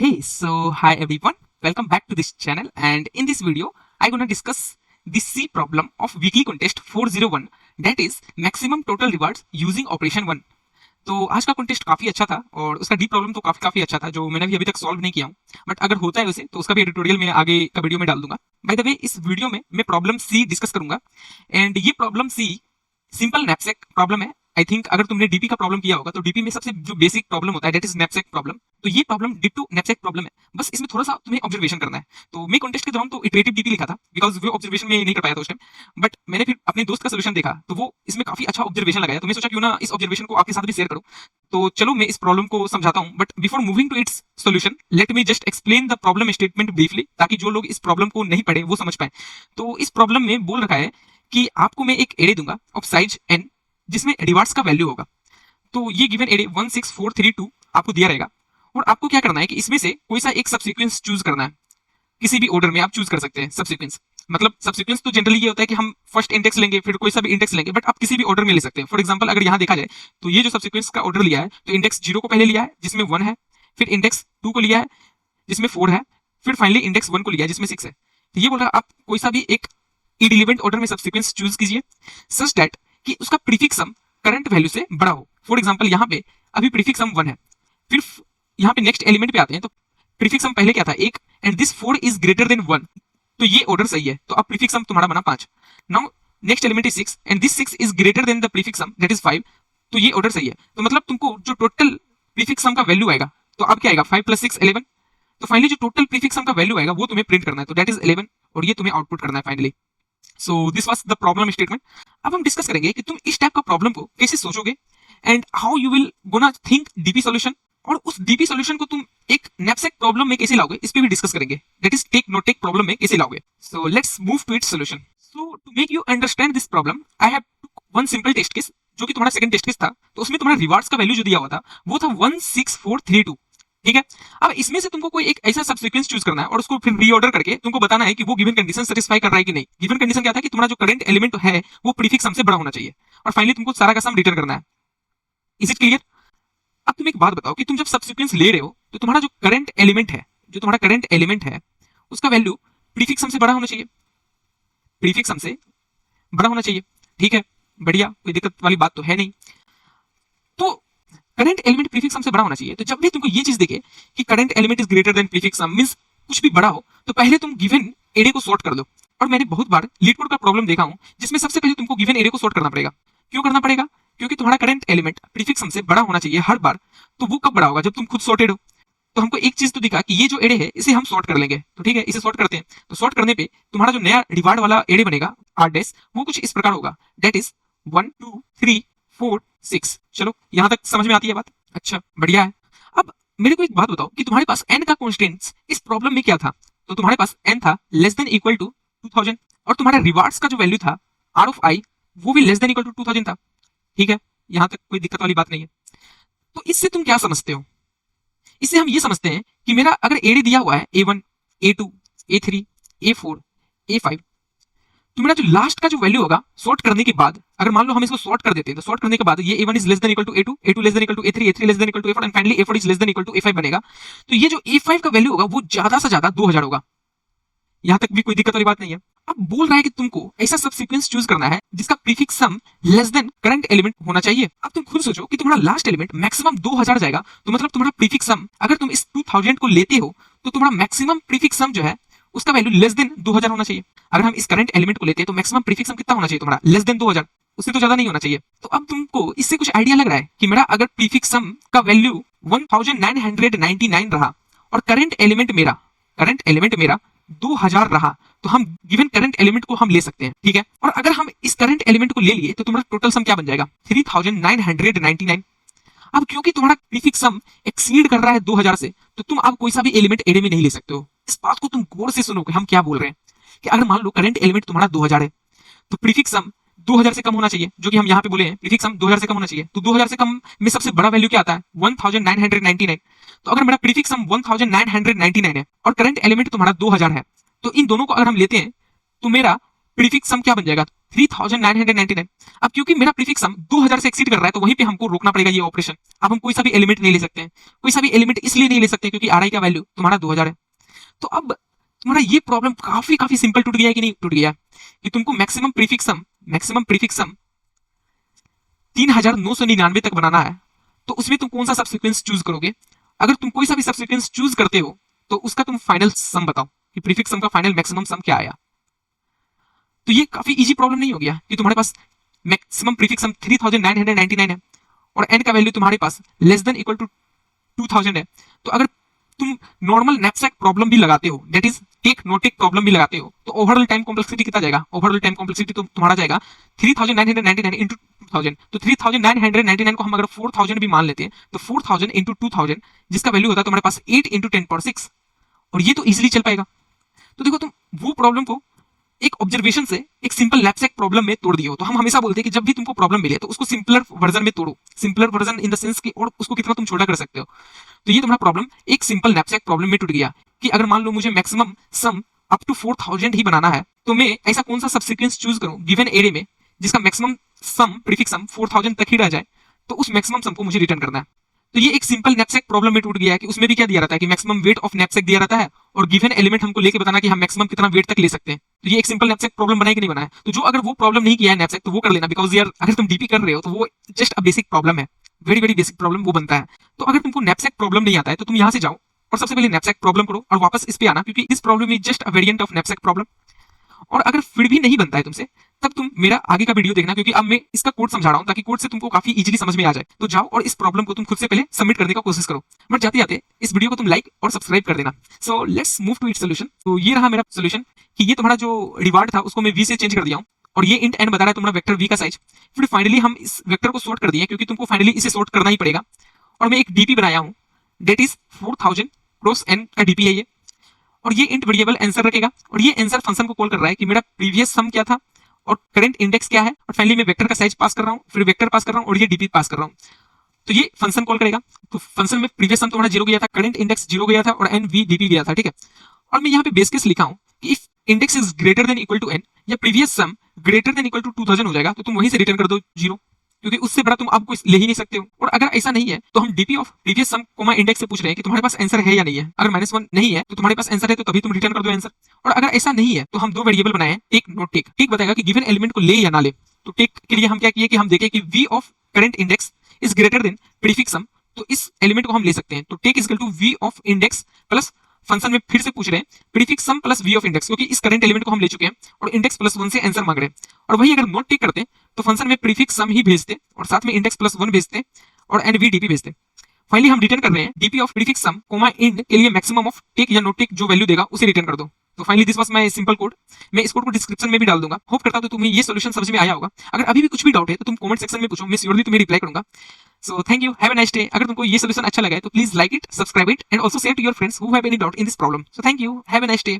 Hey, so hi everyone, welcome back to this channel, and in this video I'm gonna discuss the C problem of weekly contest 401, that is maximum total rewards using operation 1। तो आज का contest काफी अच्छा था और उसका D problem तो काफी अच्छा था जो मैंने भी अभी तक सॉल्व नहीं किया हूँ, बट अगर होता है वैसे तो उसका भी ट्यूटोरियल मैं आगे का वीडियो में डाल दूंगा। बाय द वे इस वीडियो में मैं प्रॉब्लम सी डिस्कस करूंगा एंड ये प्रॉब्लम सी सिंपल नैपसैक प्रॉब्लम है। आई थिंक अगर तुमने डीपी का प्रॉब्लम किया होगा तो डीपी में सबसे जो बेसिक प्रॉब्लम होता है दैट इज नैपसैक प्रॉब्लम। तो ये प्रॉब्लम डिट्टो नैपसैक प्रॉब्लम है, बस इसमें थोड़ा सा तुम्हें ऑब्जर्वेशन करना है। तो मैं कॉन्टेस्ट के दौरान तो इटरेटिव डीपी लिखा था बिकॉज वो ऑब्जर्वेशन में नहीं कर पाया था उस टाइम, बट मैंने फिर अपने दोस्त का सोल्यूशन देखा तो वो इसमें काफी अच्छा ऑब्जर्वेशन लगाया, तो मैं सोचा क्यों ना इस ऑब्जर्वेशन को आपके साथ भी शेयर करूं। तो चलो मैं इस प्रॉब्लम को समझाता हूं, but before moving to its solution let me just explain the problem statement briefly, ताकि जो लोग इस प्रॉब्लम को नहीं पढ़े वो समझ पाए। तो इस प्रॉब्लम में बोल रखा है कि आपको मैं एक एरे दूंगा ऑफ साइज n जिसमें रिवार्ड्स का वैल्यू होगा। तो ये गिवन एरे 16432 आपको दिया रहेगा और आपको क्या करना है कि इसमें से कोई सा एक सब सीक्वेंस चूज करना है। किसी भी ऑर्डर में आप चूज कर सकते हैं सब सीक्वेंस, मतलब सब सीक्वेंस तो जनरली ये होता है कि हम फर्स्ट इंडेक्स लेंगे फिर कोई सा भी इंडेक्स लेंगे, बट आप किसी भी ऑर्डर में ले सकते हैं। फॉर एग्जांपल अगर यहाँ देखा जाए तो ये जो सब सीक्वेंस का ऑर्डर लिया है तो इंडेक्स 0 को पहले लिया है जिसमें 1 है, फिर इंडेक्स 2 को लिया है जिसमें 4 है, फिर फाइनली इंडेक्स 1 को लिया है जिसमें 6 है। तो ये बोल रहा है आप कोई सा भी एक इररिलेवेंट ऑर्डर में सब सीक्वेंस चूज कीजिए सच दैट कि उसका प्रीफिक्स सम करंट वैल्यू से बड़ा हो। फॉर एग्जांपल यहाँ पे अभी प्रीफिक्स सम 1 है, फिर यहाँ पे नेक्स्ट एलिमेंट पे आते हैं तो प्रीफिक्स सम पहले क्या था 1 and this 4 is greater then 1, तो ये ऑर्डर सही है। तो अब प्रीफिक्स सम तुम्हारा बना 5। Now next element is 6 and this 6 is greater than the prefix sum that is 5, तो ये ऑर्डर सही है। तो मतलब तुमको जो टोटल प्रीफिक्स सम का वैल्यू आएगा तो अब क्या आएगा 5 + 6 11। तो फाइनली जो टोटल प्रीफिक्स सम का वैल्यू आएगा वो तुम्हें प्रिंट करना है, तो दैट इज 11 और ये तुम्हें आउटपुट करना है finally. So this was the problem statement. अब हम डिस्कस करेंगे कि तुम इस टाइप का प्रॉब्लम को कैसे सोचोगे and how you will gonna think DP solution, और उस डीपी सॉल्यूशन को तुम एक नैपसैक प्रॉब्लम में कैसे लाओगे इस पे भी डिस्कस करेंगे, that is take not take problem में कैसे लाओगे। So let's move to its solution. So to make you understand this problem I have took one simple test case जो कि तुम्हारा सेकंड टेस्ट केस था। तो उसमें तुम्हारा रिवार्ड्स का वैल्यू जो दिया हुआ था वो था 16432, ठीक है। अब इसमें से तुमको कोई एक ऐसा सब सीक्वेंस चूज करना है और उसको फिर रीऑर्डर करके तुमको बताना है कि वो गिवन कंडीशन सेटिस्फाई कर रहा है कि नहीं। गिवन कंडीशन क्या था कि तुम्हारा जो करंट एलिमेंट है वो प्रीफिक्स सम से बड़ा होना चाहिए और फाइनली तुमको सारा का सम रिटर्न करना है। Is it clear? अब तुम एक बात बताओ कि तुम जब सब सीक्वेंस ले रहे हो तो तुम्हारा जो करंट एलिमेंट है उसका वैल्यू प्रीफिक्स सम से बड़ा होना चाहिए, प्रीफिक्स सम से बड़ा होना चाहिए, ठीक है, बढ़िया, कोई दिक्कत वाली बात तो है नहीं। तो करंट एलिमेंट प्रीफिक्स सम से बड़ा होना चाहिए, तो जब भी तुमको ये चीज दिखे कि current element is greater than prefix sum means कुछ भी बड़ा हो, तो पहले तुम गिवन एरे को सॉर्ट कर लो। और मैंने बहुत बार लीड कोड का प्रॉब्लम देखा हूं जिसमें सबसे पहले तुमको गिवन एरे को सॉर्ट करना पड़ेगा। क्यों करना पड़ेगा? क्योंकि तुम्हारा करंट एलिमेंट प्रीफिक्स सम से बड़ा होना चाहिए हर बार। तो वो कब बड़ा होगा? जब तुम खुद सॉर्टेड हो। तो हमको एक चीज तो दिखा कि ये जो एरे है इसे हम सॉर्ट कर लेंगे, तो ठीक है, इसे सॉर्ट करते हैं। तो सॉर्ट करने पे तुम्हारा जो नया रिवार्ड वाला एरे बनेगा आर डैश वो कुछ इस प्रकार होगा, दैट इज 1 2 3 4 6। चलो यहां तक समझ में आती है बात? अच्छा, बढ़िया है। अब मेरे को एक बात बताओ कि तुम्हारे पास n का कांस्टेंट्स इस प्रॉब्लम में क्या था? तो तुम्हारे पास n था लेस देन इक्वल टू 2000 और तुम्हारा रिवार्ड्स का जो वैल्यू था r ऑफ i वो भी लेस देन इक्वल टू 2000 था, ठीक है, यहां तक कोई दिक्कत वाली बात नहीं है। तो इससे तुम क्या समझते हो? इससे हम ये समझते हैं कि मेरा अगर एरे दिया हुआ है a1 a2 a3 a4 a5, तो मेरा जो लास्ट का जो वैल्यू होगा सॉर्ट करने के बाद, अगर मान लो हम इसको सॉर्ट कर देते हैं तो सॉर्ट करने के बाद ये a1 is less than equal to a2 a2 less than equal to a3 a3 less than equal to a4 and finally a4 is less than equal to a5 बनेगा। तो ये जो a5 का वैल्यू होगा वो ज्यादा से ज्यादा 2000 होगा। यहां तक भी कोई दिक्कत वाली बात नहीं है। अब बोल रहा है कि तुमको ऐसा सब सीक्वेंस चूज करना है जिसका prefix sum less than current element होना चाहिए। अब तुम खुद सोचो कि तुम्हारा लास्ट एलिमेंट मैक्सिमम 2000 जाएगा, तो मतलब तुम्हारा प्रीफिक्स सम अगर तुम इस 2000 को लेते हो तो तुम्हारा मैक्सिमम प्रीफिक्स सम जो है उसका वैल्यू लेस देन 2000 होना चाहिए। अगर हम इस करंट एलिमेंट को लेते हैं तो मैक्सिमम प्रीफिक्स सम कितना होना चाहिए तुम्हारा? लेस देन 2000, उससे तो ज्यादा नहीं होना चाहिए। तो अब तुमको इससे कुछ आइडिया लग रहा है कि मेरा अगर प्रीफिक्स सम का वैल्यू 1999 रहा और करंट एलिमेंट मेरा 2000 रहा, तो हम गिवन करंट एलिमेंट को हम ले सकते हैं, ठीक है। और अगर हम इस करंट एलिमेंट को ले लिए तो तुम्हारा टोटल सम क्या बन जाएगा? 3999। अब क्योंकि तुम्हारा प्रीफिक्स सम एक्सीड कर रहा है 2000 से, तो तुम अब कोई सा भी एलिमेंट एरे में नहीं ले सकते हो। इस बात को तुम गौर से सुनो कि हम क्या बोल रहे हैं कि अगर मान लो करंट एलिमेंट तुम्हारा 2000 है तो प्रीफिक्स सम 2000 से कम होना चाहिए, जो कि हम यहाँ पे बोले हैं प्रीफिक्स सम 2000 से कम होना चाहिए। तो 2000 से कम में सबसे बड़ा वैल्यू क्या आता है? 1999। तो अगर मेरा प्रीफिक्स सम 1999 है और करंट एलिमेंट तुम्हारा 2000 है, तो इन दोनों को अगर हम लेते हैं तो मेरा प्रीफिक्स सम क्या बन जाएगा? 3999। अब क्योंकि मेरा प्रीफिक्स सम 2000 से एक्सीड कर रहा है तो वहीं पे हमको रोकना पड़ेगा ये ऑपरेशन। अब हम कोई सा भी एलिमेंट नहीं ले सकते हैं, कोई सा भी एलिमेंट इसलिए नहीं ले सकते क्योंकि आर आई का वैल्यू तुम्हारा 2000 है। तो अब तुम्हारा ये प्रॉब्लम काफी काफी सिंपल टूट गया है कि नहीं टूट गया, कि तुमको मैक्सिमम प्रीफिक्स सम 3999 तक बनाना है। तो उसमें तुम कौन सा सब सीक्वेंस चूज करोगे? अगर तुम कोई सा भी सब सीक्वेंस चूज करते हो तो उसका तुम फाइनल सम बताओ कि प्रीफिक्स सम का फाइनल मैक्सिमम सम क्या आया। तो ये काफी इजी प्रॉब्लम नहीं हो गया कि तुम्हारे पास मैक्सिमम प्रीफिक्स सम 3999 है और n का वैल्यू तुम्हारे पास लेस देन इक्वल टू 2000 है। तो अगर तुम नॉर्मल नैपसैक प्रॉब्लम भी लगाते हो, that is take no take problem भी लगाते हो, तो ओवरऑल टाइम कॉम्प्लेक्सिटी कितना जाएगा? ओवरऑल टाइम कॉम्प्लेक्सिटी तो तुम्हारा जाएगा 3999 इंटू 2000। तो 3999 को हम अगर 4000 भी मान लेते हैं तो 4000 इंटू 2000 जिसका वैल्यू होता है तुम्हारे पास 8 इंटू 10 और ये तो इजिली चल पाएगा। तो देखो तुम वो प्रॉब्लम को एक ऑब्जर्वेशन से एक सिंपल नैपसैक प्रॉब्लम में तोड़ दियो। तो हम हमेशा बोलते हैं कि जब भी तुमको प्रॉब्लम मिले तो उसको सिंपलर वर्जन में तोड़ो, simpler version in the sense कि और उसको कितना तुम छोटा कर सकते हो। तो ये तुम्हारा प्रॉब्लम एक सिंपल नैपसैक प्रॉब्लम में टूट गया कि अगर मान लो मुझे मैक्सिमम सम अप टू 4000 ही बनाना है तो मैं ऐसा कौन सा सब सीक्वेंस चूज करूं गिवन एरे में जिसका मैक्सिमम सम प्रीफिक्स सम 4000 तक ही रह जाए, तो उस मैक्सिमम सम को मुझे रिटर्न करना है। तो ये एक सिंपल नैपसैक प्रॉब्लम में टूट गया है कि उसमें भी क्या दिया रहता है कि मैक्सिमम वेट ऑफ नैपसैक दिया रहता है और गिवन एलिमेंट हमको लेके बताना कि हम मैक्सिमम कितना वेट तक ले सकते हैं। तो ये एक सिंपल नैपसैक प्रॉब्लम बनाए कि नहीं बनाया? तो जो अगर वो प्रॉब्लम नहीं किया है नैपसैक तो वो कर लेना, बिकॉज यार अगर तुम डीपी कर रहे हो तो वो जस्ट अ बेसिक प्रॉब्लम है, वेरी वेरी बेसिक प्रॉब्लम वो बनता है। तो अगर तुमको नैपसैक प्रॉब्लम नहीं आता है तो तुम यहाँ से जाओ और सबसे पहले नैपसैक प्रॉब्लम करो और वापस इस पे आना, क्योंकि इस problem is just a variant of knapsack problem. और अगर फिर भी नहीं बनता है तुमसे तब तुम मेरा आगे का वीडियो देखना, क्योंकि अब मैं इसका कोड समझा रहा हूं ताकि कोड से तुमको काफी इजीली समझ में आ जाए। तो जाओ और इस प्रॉब्लम को तुम खुद से पहले सबमिट करने का कोशिश करो। बट जाते जाते इस वीडियो को तुम लाइक और सब्सक्राइब कर देना। So let's move to it solution. तो ये रहा मेरा सोल्यूशन कि ये तुम्हारा जो रिवार्ड था उसको मैं v से चेंज कर दिया हूं और ये इंट n बता रहा है तुम्हारा वेक्टर v का साइज। फिर फाइनली हम इस वेक्टर को सॉर्ट कर दिए क्योंकि तुमको फाइनली इसे सॉर्ट करना ही पड़ेगा। और मैं एक डीपी बनाया हूं डेट इज 4000 क्रॉस n का डीपी है ये। और ये इंट वेरिएबल आंसर रखेगा और ये आंसर फंक्शन को कॉल कर रहा है कि मेरा प्रीवियस सम क्या था और करंट इंडेक्स क्या है, और फाइनली मैं वेक्टर का साइज पास कर रहा हूँ, फिर वेक्टर पास कर रहा हूँ और ये डीपी पास कर रहा हूँ। तो ये फंक्शन कॉल करेगा। तो फंक्शन में प्रीवियस सम तुम्हारा 0 गया था, करंट इंडेक्स 0 गया था और एन वी डीपी गया था, ठीक है। और मैं यहाँ पे बेस केस लिखा हूँ कि if index is greater than equal to n या previous sum greater than equal to 2000 हो जाएगा तो तुम वहीं से रिटर्न कर दो 0, क्योंकि उससे बड़ा तुम अब कुछ ले ही नहीं सकते हो। और अगर ऐसा नहीं है तो हम DP of previous sum comma index से पूछ रहे हैं कि तुम्हारे पास आंसर है या नहीं है। अगर -1 नहीं है तो तुम्हारे पास आंसर है तो तभी तुम रिटर्न कर दो आंसर। और अगर ऐसा नहीं है तो हम दो वेरिएबल बनाए, टेक नॉट टेक। टेक बताएगा कि गिवन एलिमेंट को ले या ना ले। तो टेक के लिए हम क्या किए कि हम देखें कि v of current index is greater than prefix sum, तो इस एलिमेंट को हम ले सकते हैं। तो take is equal to v of index plus function में फिर से पूछ रहे हैं prefix sum plus v of index, क्योंकि इस करंट एलिमेंट को हम ले चुके हैं और इंडेक्स प्लस 1 से आंसर मांग रहे हैं। और वही अगर नॉट टेक करते तो फंक्शन में प्रीफिक्स सम ही भेजते और साथ में इंडेक्स प्लस 1 भेजते और एन वी डीपी भेजते। फाइनली हम रिटर्न कर रहे हैं DP of prefix sum comma ind के लिए मैक्सिमम ऑफ टेक या नॉट टेक जो वैल्यू देगा उसे रिटर्न कर दो। तो finally this was my simple code. मैं इस कोड को डिस्क्रिप्शन में भी डाल दूंगा। होप करता हूं तो तुम्हें ये सॉल्यूशन समझ में आया होगा। अगर अभी भी कुछ भी डाउट है तो तुम कमेंट सेक्शन में पूछो, मैं श्योरली तुम्हें रिप्लाई करूंगा। So thank you, have a nice day. अगर तुमको ये सॉल्यूशन अच्छा लगा है तो please like it, subscribe it and also share to your friends who have any doubt in this problem. So thank you, have a nice day.